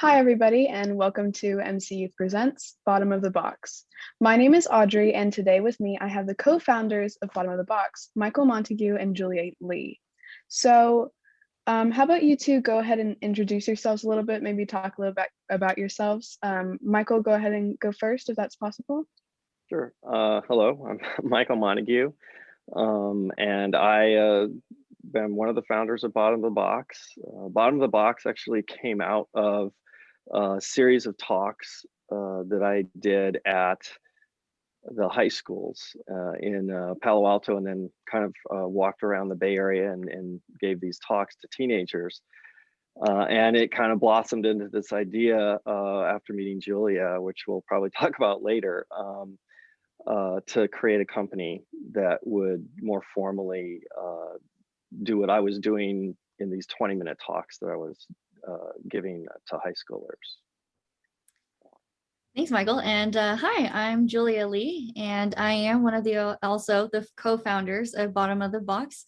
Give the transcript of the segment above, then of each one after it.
Hi, everybody, and welcome to MC Youth Presents Bottom of the Box. My name is Audrey, and today with me, I have the co-founders of Bottom of the Box, Michael Montague and Julia Lee. So how about you two go ahead and introduce yourselves a little bit, maybe talk a little bit about yourselves. Michael, go ahead and go first, if that's possible. Sure. Hello, I'm Michael Montague, and I am one of the founders of Bottom of the Box. Bottom of the Box actually came out of a series of talks that I did at the high schools in Palo Alto, and then kind of walked around the Bay Area and gave these talks to teenagers. And it kind of blossomed into this idea after meeting Julia, which we'll probably talk about later. To create a company that would more formally do what I was doing in these 20-minute talks that I was giving to high schoolers. Thanks, Michael. And hi, I'm Julia Lee, and I am one of also the co-founders of Bottom of the Box.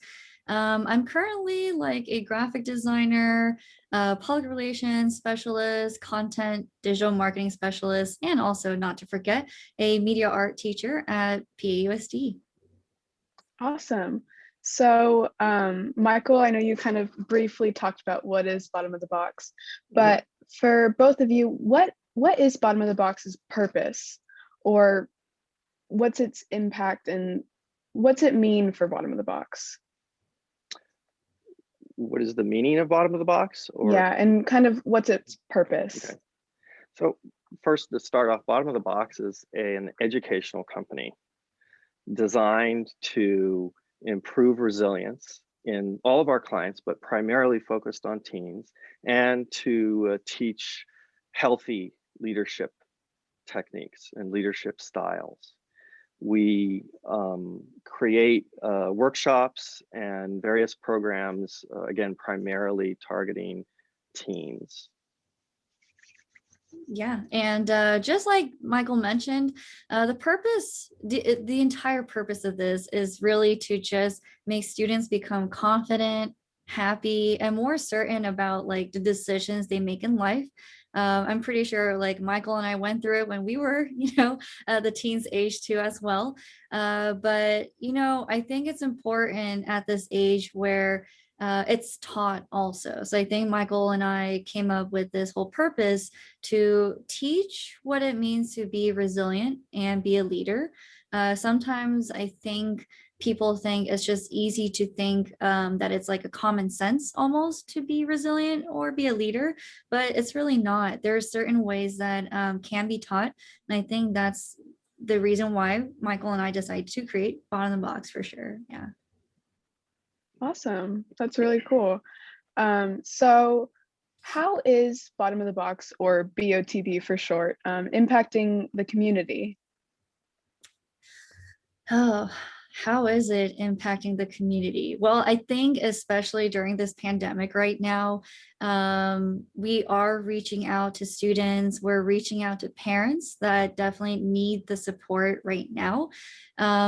I'm currently like a graphic designer, public relations specialist, content digital marketing specialist, and also, not to forget, a media art teacher at PAUSD. Awesome. So Michael, I know you kind of briefly talked about what is Bottom of the Box, but for both of you, what is Bottom of the Box's purpose, or what's its impact, and what's it mean for Bottom of the Box? What is the meaning of Bottom of the Box? Yeah, and kind of what's its purpose? Okay. So first, to start off, Bottom of the Box is an educational company designed to improve resilience in all of our clients, but primarily focused on teens, and to teach healthy leadership techniques and leadership styles. We create workshops and various programs, again, primarily targeting teens. Yeah, and just like Michael mentioned, the entire purpose of this is really to just make students become confident, happy, and more certain about like the decisions they make in life. I'm pretty sure like Michael and I went through it when we were, the teens age too as well. But, I think it's important at this age where it's taught also. So I think Michael and I came up with this whole purpose to teach what it means to be resilient and be a leader. Sometimes I think people think it's just easy to think that it's like a common sense almost to be resilient or be a leader, but it's really not. There are certain ways that can be taught. And I think that's the reason why Michael and I decided to create Bottom of the Box for sure. Yeah. Awesome. That's really cool. So how is Bottom of the Box, or BOTB for short, impacting the community? Oh, how is it impacting the community? Well, I think especially during this pandemic right now, we are reaching out to students, we're reaching out to parents that definitely need the support right now.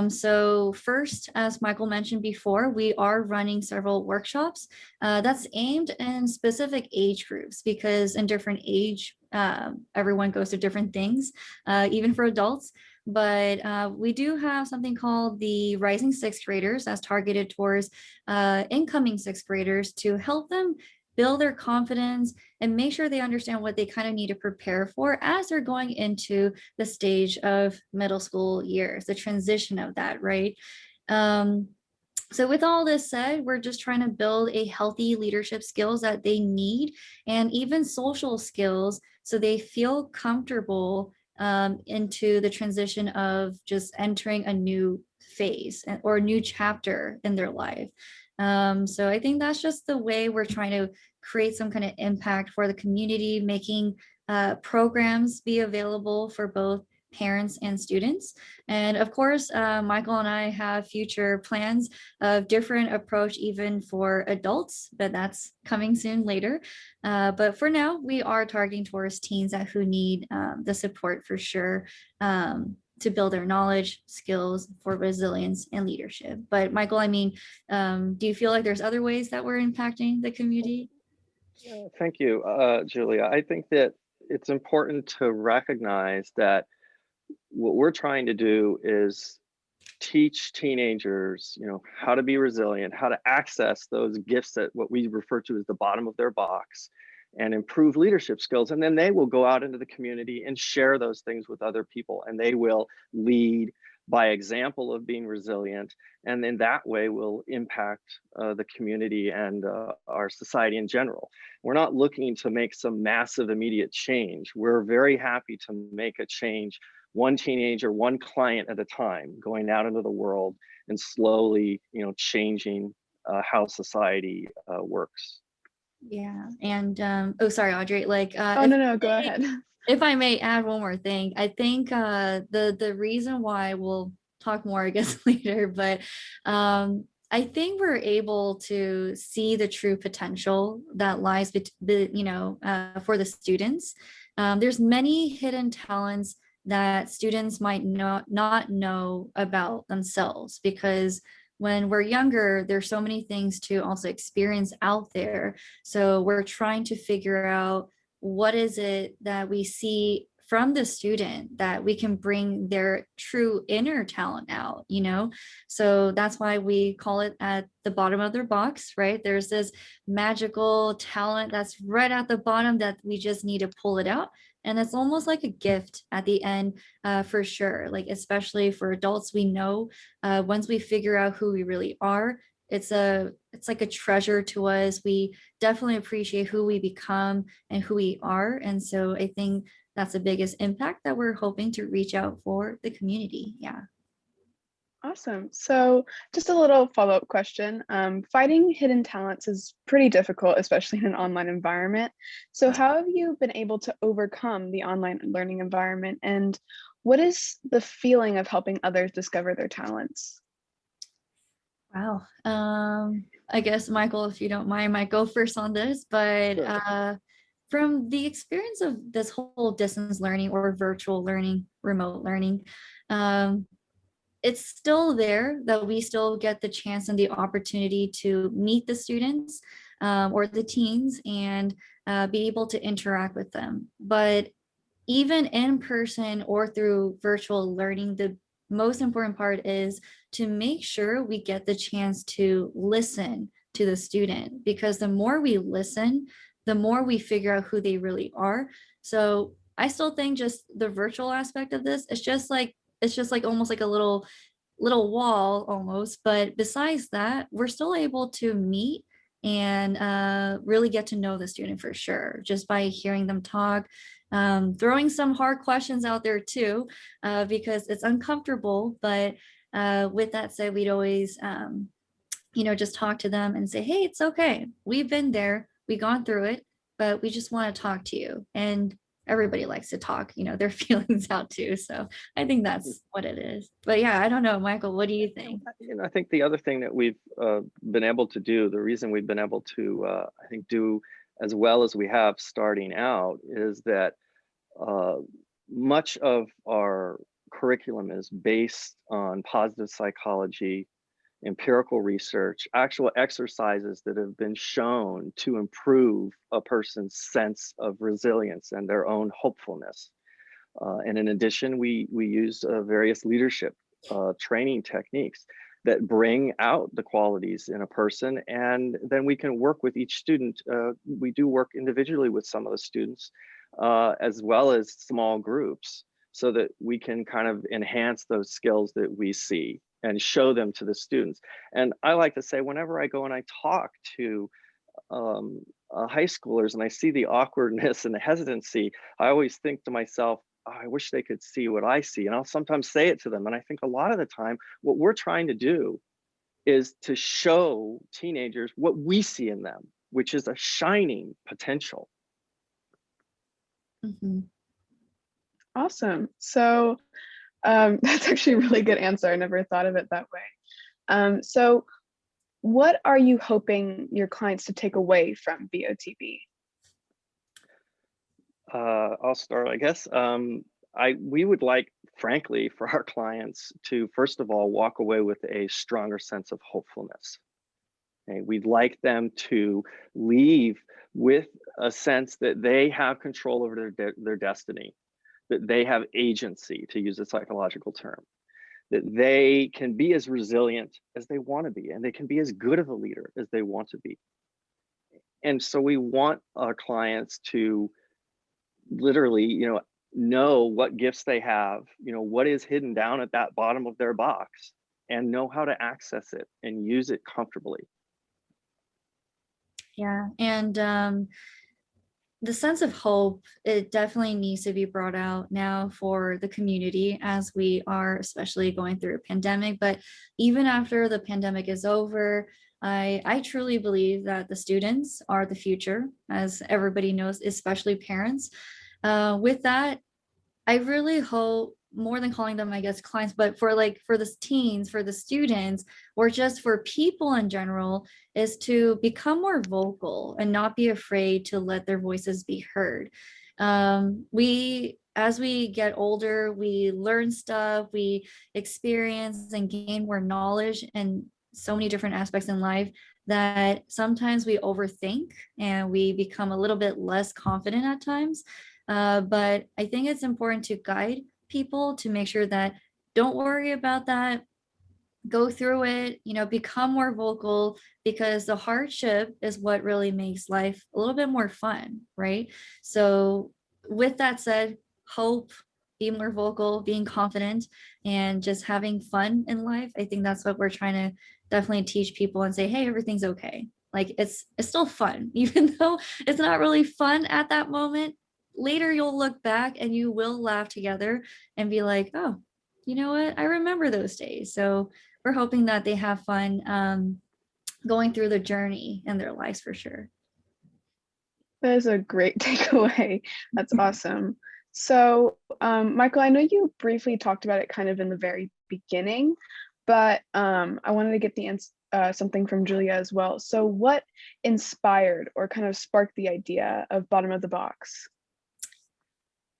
So first, as Michael mentioned before, we are running several workshops that's aimed in specific age groups, because in different age, everyone goes through different things, even for adults. But we do have something called the Rising Sixth Graders that's targeted towards incoming sixth graders to help them build their confidence and make sure they understand what they kind of need to prepare for as they're going into the stage of middle school years, the transition of that, right? So with all this said, we're just trying to build a healthy leadership skills that they need, and even social skills, so they feel comfortable into the transition of just entering a new phase or a new chapter in their life. So I think that's just the way we're trying to create some kind of impact for the community, making programs be available for both parents and students. And of course, Michael and I have future plans of different approach even for adults, but that's coming soon later. But for now, we are targeting towards teens that who need the support for sure, to build their knowledge, skills for resilience and leadership. But Michael, I mean, do you feel like there's other ways that we're impacting the community? Thank you, Julia. I think that it's important to recognize that what we're trying to do is teach teenagers, how to be resilient, how to access those gifts that what we refer to as the bottom of their box, and improve leadership skills. And then they will go out into the community and share those things with other people, and they will lead by example of being resilient, and in that way will impact the community and our society in general. We're not looking to make some massive immediate change. We're very happy to make a change, one teenager, one client at a time, going out into the world and slowly, changing how society works. Yeah. And oh, sorry, Audrey, like Oh, no, go ahead. if I may add one more thing, I think the reason why we'll talk more, I guess, later, but I think we're able to see the true potential that lies, for the students. There's many hidden talents that students might not know about themselves, because when we're younger, there's so many things to also experience out there. So we're trying to figure out what is it that we see from the student that we can bring their true inner talent out, so that's why we call it at the bottom of their box, right? There's this magical talent that's right at the bottom that we just need to pull it out, and it's almost like a gift at the end, for sure. Like, especially for adults, we know once we figure out who we really are, it's like a treasure to us. We definitely appreciate who we become and who we are. And so I think that's the biggest impact that we're hoping to reach out for the community. Yeah. Awesome. So just a little follow-up question. Fighting hidden talents is pretty difficult, especially in an online environment. So how have you been able to overcome the online learning environment? And what is the feeling of helping others discover their talents? Wow. I guess, Michael, if you don't mind, I might go first on this, but Sure. from the experience of this whole distance learning or virtual learning, remote learning, um, it's still there that we still get the chance and the opportunity to meet the students, or the teens, and be able to interact with them. But even in person or through virtual learning, the most important part is to make sure we get the chance to listen to the student, because the more we listen, the more we figure out who they really are. So I still think just the virtual aspect of this, it's just like almost like a little wall almost. But besides that, we're still able to meet and really get to know the student for sure, just by hearing them talk, throwing some hard questions out there too, because it's uncomfortable. But with that said, we'd always, just talk to them and say, hey, it's okay. We've been there, we've gone through it, but we just want to talk to you. And everybody likes to talk, their feelings out too. So I think that's what it is. But yeah, I don't know, Michael, what do you think? I think the other thing that we've been able to do, the reason we've been able to, I think, do as well as we have starting out, is that uh, much of our curriculum is based on positive psychology, empirical research, actual exercises that have been shown to improve a person's sense of resilience and their own hopefulness. And in addition, we use various leadership training techniques that bring out the qualities in a person, and then we can work with each student. We do work individually with some of the students, as well as small groups, so that we can kind of enhance those skills that we see and show them to the students. And I like to say, whenever I go and I talk to high schoolers and I see the awkwardness and the hesitancy, I always think to myself, "Oh, I wish they could see what I see." And I'll sometimes say it to them. And I think a lot of the time, what we're trying to do is to show teenagers what we see in them, which is a shining potential. Mhm. Awesome. So that's actually a really good answer. I never thought of it that way. So what are you hoping your clients to take away from BOTB? I'll start, I guess. We would like, frankly, for our clients to, first of all, walk away with a stronger sense of hopefulness. Okay? We'd like them to leave with a sense that they have control over their destiny, that they have agency, to use a psychological term, that they can be as resilient as they want to be, and they can be as good of a leader as they want to be. And so we want our clients to literally, know what gifts they have, what is hidden down at that bottom of their box, and know how to access it and use it comfortably. Yeah. And the sense of hope, it definitely needs to be brought out now for the community as we are especially going through a pandemic. But even after the pandemic is over, I truly believe that the students are the future, as everybody knows, especially parents. With that, I really hope, more than calling them, I guess, clients, but for the teens, for the students, or just for people in general, is to become more vocal and not be afraid to let their voices be heard. As we get older, we learn stuff, we experience and gain more knowledge and so many different aspects in life that sometimes we overthink and we become a little bit less confident at times. But I think it's important to guide people to make sure that don't worry about that, go through it, become more vocal, because the hardship is what really makes life a little bit more fun, right? So with that said, hope, be more vocal, being confident, and just having fun in life. I think that's what we're trying to definitely teach people and say, hey, everything's okay. Like it's still fun, even though it's not really fun at that moment. Later you'll look back and you will laugh together and be like, oh, you know what? I remember those days. So we're hoping that they have fun going through the journey in their lives for sure. That is a great takeaway. That's awesome. So, Michael, I know you briefly talked about it kind of in the very beginning, but I wanted to get something from Julia as well. So what inspired or kind of sparked the idea of Bottom of the Box?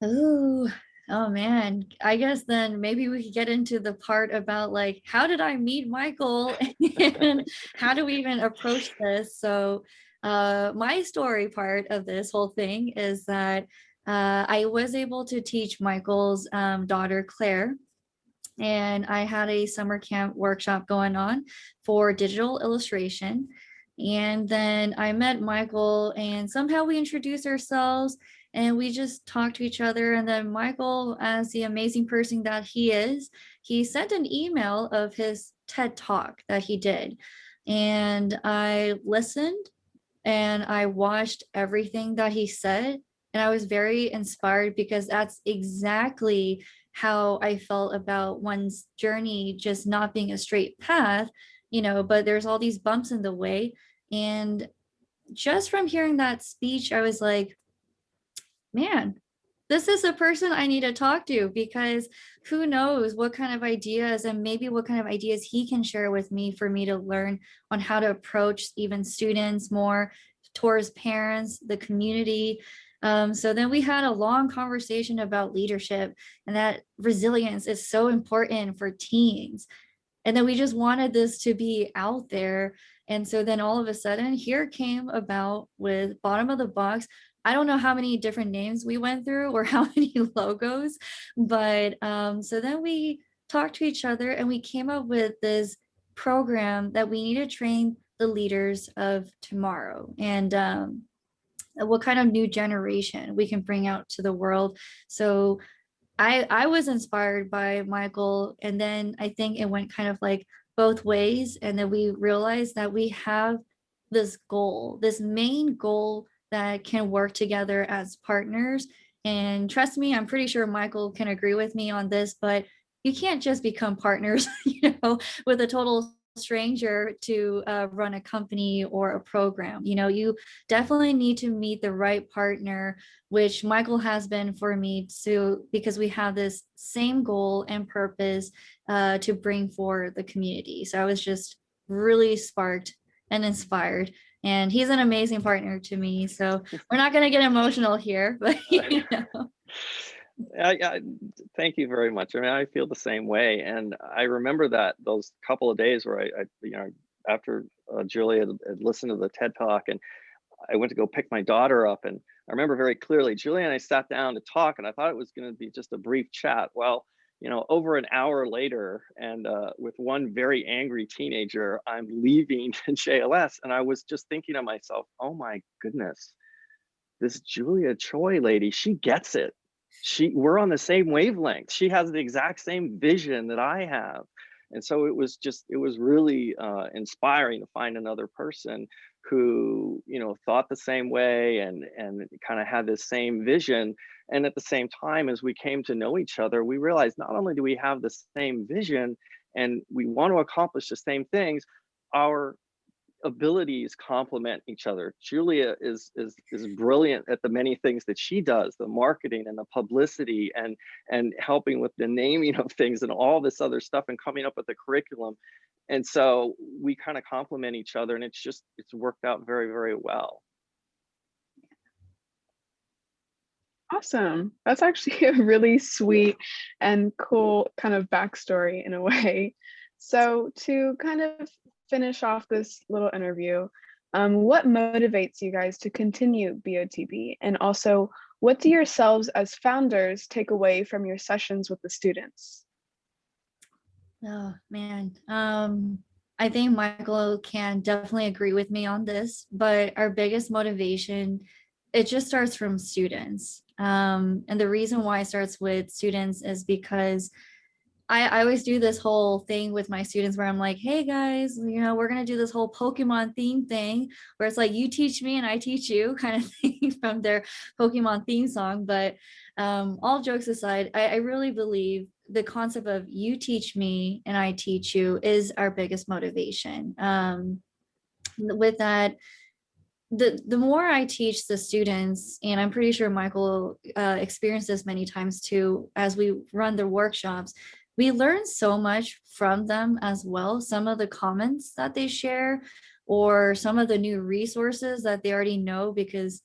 Oh man, I guess then maybe we could get into the part about like, how did I meet Michael and how do we even approach this? So my story part of this whole thing is that I was able to teach Michael's daughter, Claire, and I had a summer camp workshop going on for digital illustration. And then I met Michael and somehow we introduced ourselves and we just talked to each other. And then Michael, as the amazing person that he is, he sent an email of his TED Talk that he did. And I listened and I watched everything that he said. And I was very inspired because that's exactly how I felt about one's journey just not being a straight path, but there's all these bumps in the way. And just from hearing that speech, I was like, man, this is a person I need to talk to, because who knows what kind of ideas and maybe what kind of ideas he can share with me for me to learn on how to approach even students more, towards parents, the community. So then we had a long conversation about leadership and that resilience is so important for teens. And then we just wanted this to be out there. And so then all of a sudden, here came about with Bottom of the Box. I don't know how many different names we went through or how many logos, but so then we talked to each other and we came up with this program that we need to train the leaders of tomorrow and what kind of new generation we can bring out to the world. So I was inspired by Michael, and then I think it went kind of like both ways, and then we realized that we have this goal, this main goal that can work together as partners. And trust me, I'm pretty sure Michael can agree with me on this, but you can't just become partners, with a total stranger to run a company or a program. You definitely need to meet the right partner, which Michael has been for me too, because we have this same goal and purpose to bring forward the community. So I was just really sparked and inspired. And he's an amazing partner to me. So we're not going to get emotional here, but I thank you very much. I mean, I feel the same way, and I remember that those couple of days where I after Julia had listened to the TED Talk, and I went to go pick my daughter up, and I remember very clearly, Julia and I sat down to talk, and I thought it was going to be just a brief chat. Well, over an hour later, and with one very angry teenager, I'm leaving JLS, and I was just thinking to myself, oh my goodness, this Julia Choi lady, she gets it. We're on the same wavelength. She has the exact same vision that I have. And so it was really inspiring to find another person who, thought the same way and kind of had this same vision. And at the same time, as we came to know each other, we realized not only do we have the same vision and we want to accomplish the same things, our abilities complement each other. Julia is brilliant at the many things that she does, the marketing and the publicity and helping with the naming of things and all this other stuff and coming up with the curriculum. And so we kind of complement each other, and it's worked out very, very well. Awesome. That's actually a really sweet and cool kind of backstory in a way. So to kind of finish off this little interview, what motivates you guys to continue BOTB? And also, what do yourselves as founders take away from your sessions with the students? Oh man, I think Michael can definitely agree with me on this, but our biggest motivation, it just starts from students. And the reason why it starts with students is because I always do this whole thing with my students where I'm like, hey guys, we're going to do this whole Pokemon theme thing where it's like, you teach me and I teach you kind of thing from their Pokemon theme song. But all jokes aside, I really believe the concept of you teach me and I teach you is our biggest motivation. With that, the more I teach the students, and I'm pretty sure Michael experienced this many times too, as we run the workshops, we learn so much from them as well. Some of the comments that they share or some of the new resources that they already know because,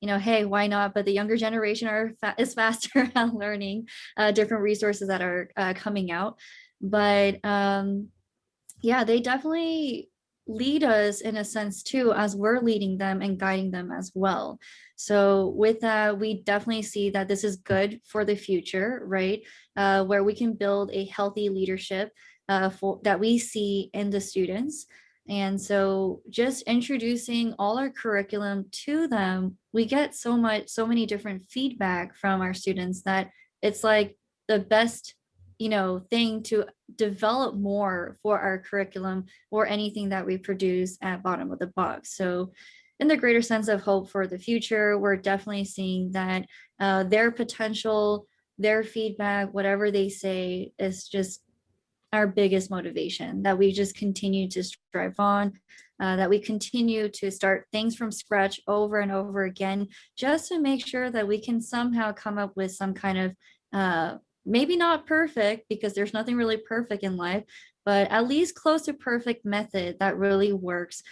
hey, why not? But the younger generation is faster at learning different resources that are coming out. But yeah, they definitely lead us in a sense too, as we're leading them and guiding them as well. So with that, we definitely see that this is good for the future, right? Where we can build a healthy leadership that we see in the students. And so just introducing all our curriculum to them, we get so many different feedback from our students that it's like the best thing to develop more for our curriculum or anything that we produce at Bottom of the Box. So in the greater sense of hope for the future, we're definitely seeing that their potential, their feedback, whatever they say is just our biggest motivation, that we just continue to strive on, that we continue to start things from scratch over and over again, just to make sure that we can somehow come up with some kind of maybe not perfect, because there's nothing really perfect in life, but at least close to perfect method that really works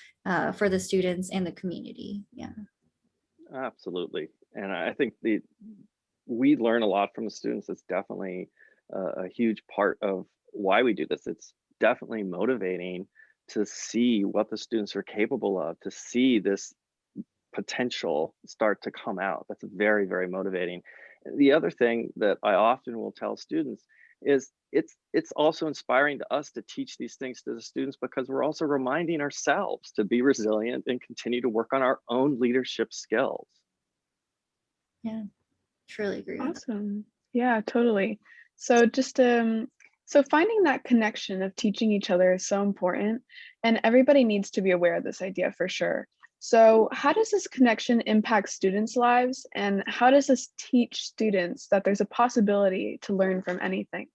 for the students and the community. Yeah. Absolutely. And I think we learn a lot from the students. It's definitely a huge part of why we do this. It's definitely motivating to see what the students are capable of, to see this potential start to come out. That's very, very motivating. The other thing that I often will tell students is it's also inspiring to us to teach these things to the students, because we're also reminding ourselves to be resilient and continue to work on our own leadership skills. Yeah, truly agree. Awesome. Yeah, totally. So so finding that connection of teaching each other is so important, and everybody needs to be aware of this idea for sure. So how does this connection impact students' lives, and how does this teach students that there's a possibility to learn from anything?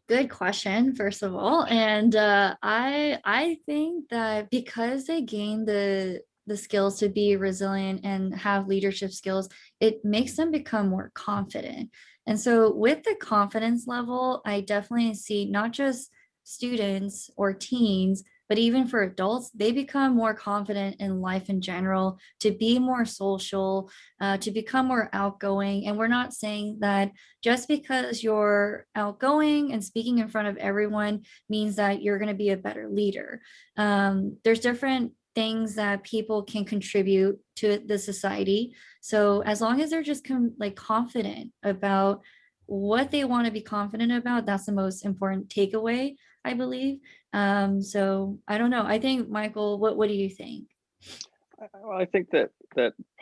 Good question, first of all. And I think that because they gain the skills to be resilient and have leadership skills, it makes them become more confident. And so with the confidence level, I definitely see not just students or teens, but even for adults, they become more confident in life in general, to be more social, to become more outgoing. And we're not saying that just because you're outgoing and speaking in front of everyone means that you're going to be a better leader. There's different things that people can contribute to the society. So as long as they're just like confident about what they want to be confident about, that's the most important takeaway, I believe. So I don't know. I think, Michael, what do you think? I think that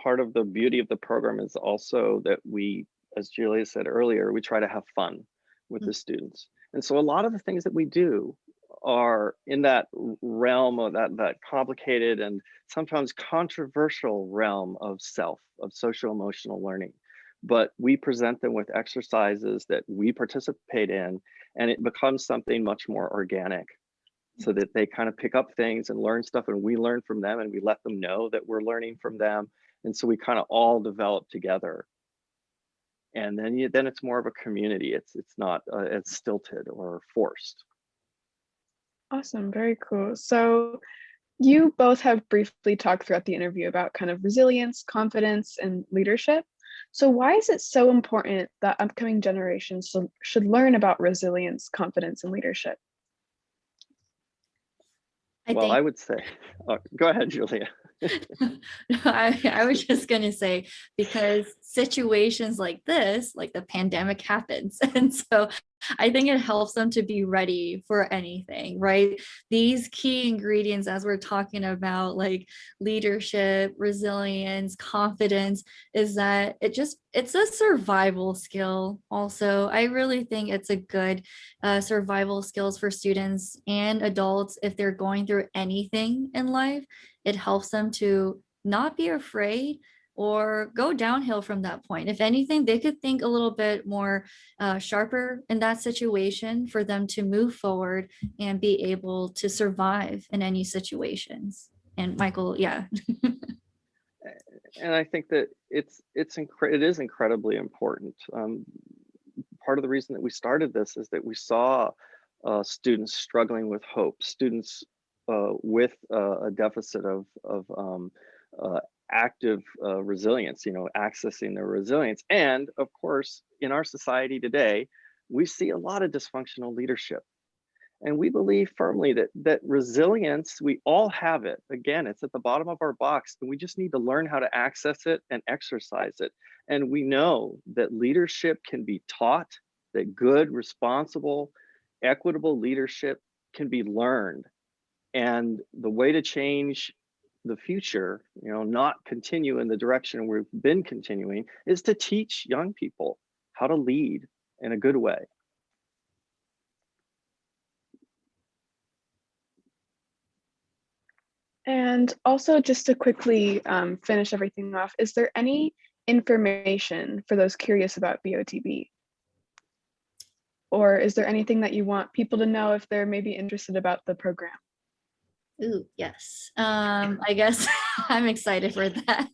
part of the beauty of the program is also that we, as Julia said earlier, we try to have fun with the students. And so a lot of the things that we do are in that realm of that complicated and sometimes controversial realm of social emotional learning. But we present them with exercises that we participate in, and it becomes something much more organic, so that they kind of pick up things and learn stuff, and we learn from them, and we let them know that we're learning from them. And so we kind of all develop together. And then it's more of a community. It's not as stilted or forced. Awesome, very cool. So you both have briefly talked throughout the interview about kind of resilience, confidence, and leadership. So why is it so important that upcoming generations should learn about resilience, confidence, and leadership? I would say, go ahead, Julia. I was just going to say, because situations like this, like the pandemic happens. And so I think it helps them to be ready for anything, right? These key ingredients, as we're talking about, like leadership, resilience, confidence, is that it's a survival skill. Also, I really think it's a good survival skills for students and adults if they're going through anything in life. It helps them to not be afraid or go downhill from that point. If anything, they could think a little bit more sharper in that situation for them to move forward and be able to survive in any situations. And Michael, yeah. And I think that it is incredibly important. Part of the reason that we started this is that we saw students struggling with hope, students with a deficit of active resilience, accessing their resilience. And of course, in our society today, we see a lot of dysfunctional leadership. And we believe firmly that resilience, we all have it. Again, it's at the bottom of our box, and we just need to learn how to access it and exercise it. And we know that leadership can be taught, that good, responsible, equitable leadership can be learned. And the way to change the future, not continue in the direction we've been continuing, is to teach young people how to lead in a good way. And also, just to quickly finish everything off, is there any information for those curious about BOTB? Or is there anything that you want people to know if they're maybe interested about the program? Ooh, yes. I guess I'm excited for that.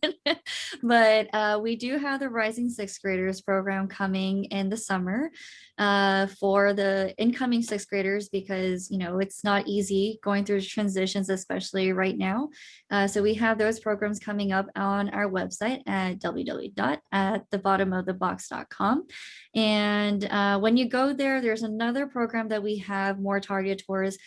But we do have the Rising Sixth Graders program coming in the summer for the incoming sixth graders, because, it's not easy going through transitions, especially right now. So we have those programs coming up on our website at www.atthebottomofthebox.com. And when you go there, there's another program that we have more targeted towards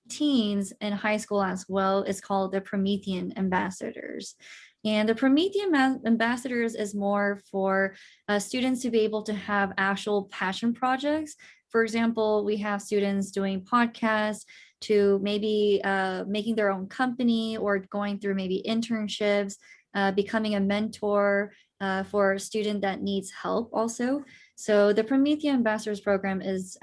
teens in high school as well. Is called the Promethean Ambassadors. And the Promethean Ambassadors is more for students to be able to have actual passion projects. For example, we have students doing podcasts, to maybe making their own company, or going through maybe internships, becoming a mentor for a student that needs help also. So the Promethean Ambassadors program is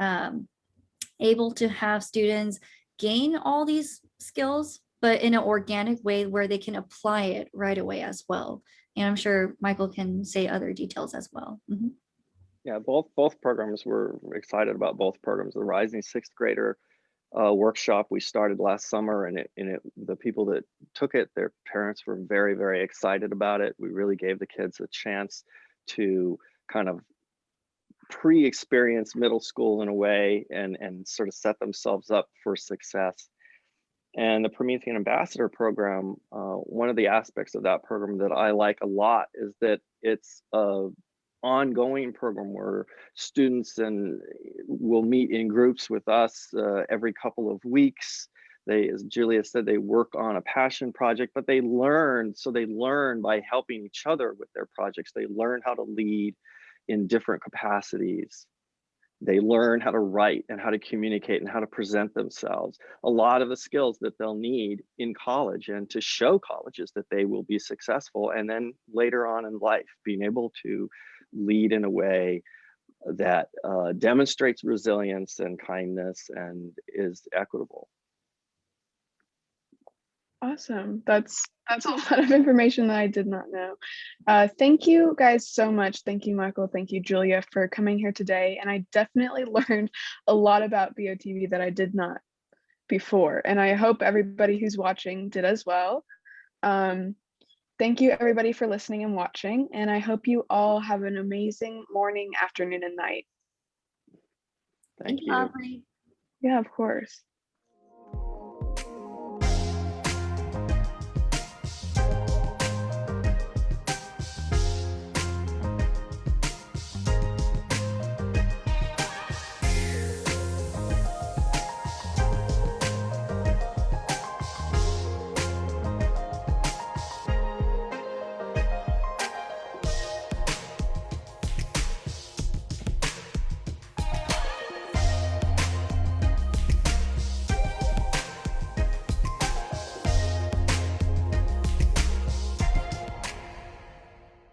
able to have students gain all these skills, but in an organic way where they can apply it right away as well. And I'm sure Michael can say other details as well. Mm-hmm. Yeah, both programs, we're excited about both programs. The Rising Sixth Grader workshop we started last summer, and the people that took it, their parents were very, very excited about it. We really gave the kids a chance to kind of pre-experience middle school in a way, and sort of set themselves up for success. And the Promethean Ambassador program, one of the aspects of that program that I like a lot is that it's a ongoing program where students will meet in groups with us every couple of weeks. They, as Julia said, they work on a passion project, but they learn. So they learn by helping each other with their projects. They learn how to lead in different capacities. They learn how to write and how to communicate and how to present themselves. A lot of the skills that they'll need in college and to show colleges that they will be successful. And then later on in life, being able to lead in a way that demonstrates resilience and kindness and is equitable. Awesome. That's a lot of information that I did not know. Thank you guys so much. Thank you, Michael. Thank you, Julia, for coming here today. And I definitely learned a lot about BOTB that I did not before. And I hope everybody who's watching did as well. Thank you, everybody, for listening and watching. And I hope you all have an amazing morning, afternoon, and night. Thank you. Aubrey. Yeah, of course.